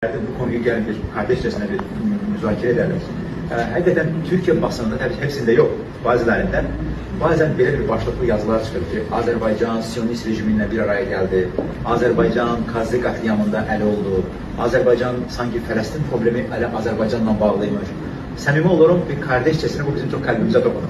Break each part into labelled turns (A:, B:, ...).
A: Bu konuyu gelin bir kardeşçesine bir müzakere edelim. Hakikaten Türkiye basınında tabii hepsinde yok. Bazılarında bazen böyle bir başlıklı yazılar çıkıyor ki Azerbaycan Siyonist rejiminle bir araya geldi. Azerbaycan Kazlı katliamında el oldu. Azerbaycan sanki Filistin problemi hele Azerbaycan'la bağlıymış. Samimi olurum bir kardeşçesine bu bizim çok kalbimize dokunur.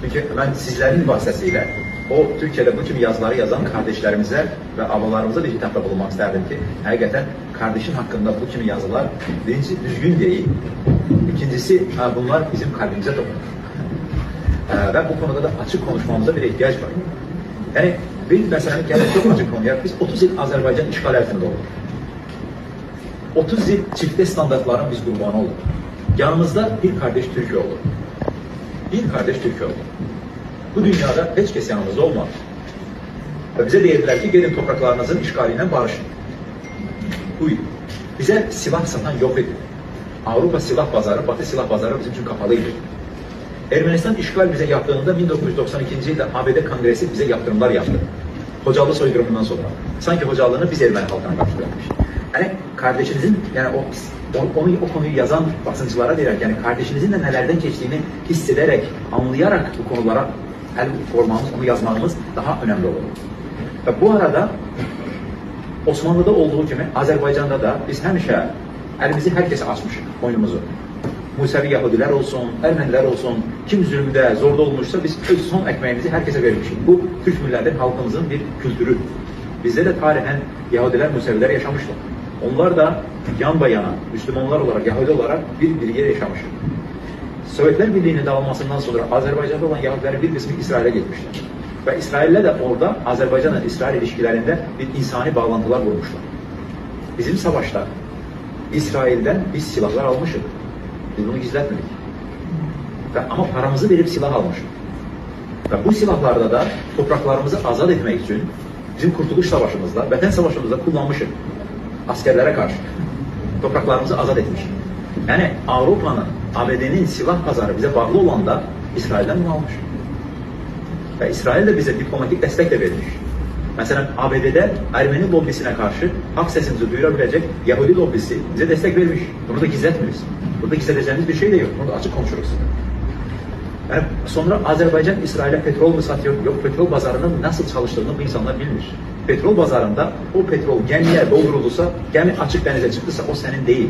A: Çünkü ben sizlerin vasıtasıyla o Türkiye'de bu tür yazıları yazan kardeşlerimize ve abalarımıza bir hitapta bulunmak isterdim ki hakikaten kardeşin hakkında bu tür yazılar birincisi düzgün değil, ikincisi bunlar bizim kalbimize dokunur. Ve bu konuda da açık konuşmamıza bir ihtiyaç var. Yani bir mesela çok açık konuya biz 30 yıl Azerbaycan işgal altında olduk. 30 yıl çifte standartların biz kurbanı olduk. Yanımızda bir kardeş Türkiye oldu. Bir kardeş Türkiye oldu. Bu dünyada hiç kes yanımızda olmadı. Ve bize dediler ki gelin topraklarınızın işgaliyle barışın. Buyur. Bize silah satan yok idi. Avrupa silah pazarı, Batı silah pazarı bizim için kapalıydı. Ermenistan işgal bize yaptığında 1992. yılda ABD Kongresi bize yaptırımlar yaptı. Hocalı soykırımından sonra. Sanki hocalığını biz Ermeni halkına karşılamış. Yani kardeşinizin, yani o konuyu yazan basıncılara diyerek, yani kardeşinizin de nelerden geçtiğini hissederek, anlayarak bu konulara el formamız, onu yazmamız daha önemli olur. Ve bu arada Osmanlı'da olduğu gibi Azerbaycan'da da biz həmişə elimizi herkese açmışıq, oyunumuzu. Musevi Yahudiler olsun, Ermeniler olsun, kim zulmdə, zorda olmuşsa biz öz son ekmeğimizi herkese vermişik. Bu Türk milletinin, halkımızın bir kültürü. Bizde de tarihen Yahudiler, Museviler yaşamışlar. Onlar da yan bayana, Müslümanlar olarak, Yahudi olarak bir birliğe yaşamışlar. Sovyetler Birliği'nin dağılmasından sonra Azerbaycan'da olan Yahudilerin bir kısmı İsrail'e gitmişler. Ve İsrail'le de orada Azerbaycan'la İsrail ilişkilerinde bir insani bağlantılar kurmuşlar. Bizim savaşta İsrail'den biz silahlar almışız. Biz bunu gizletmedik. Ama paramızı verip silah almışız. Ve bu silahlarda da topraklarımızı azat etmek için bizim Kurtuluş Savaşımızda, Vətən Savaşımızda kullanmışız. Askerlere karşı. Topraklarımızı azat etmiş. Yani Avrupa'nın, ABD'nin silah pazarı bize bağlı olan da İsrail'den bunu almış. Ve İsrail de bize diplomatik destek de vermiş. Mesela ABD'de Ermeni lobbisine karşı hak sesimizi duyurabilecek Yahudi lobbisi bize destek vermiş. Bunu da gizletmiyoruz. Burada gizledeceğimiz bir şey de yok. Bunu da açık konuşuruz. Yani sonra Azerbaycan İsrail'e petrol mu satıyor? Yok, petrol pazarının nasıl çalıştığını bu insanlar bilmiş. Petrol pazarında o petrol gemiye doldurulursa, gemi açık denize çıktıysa o senin değil.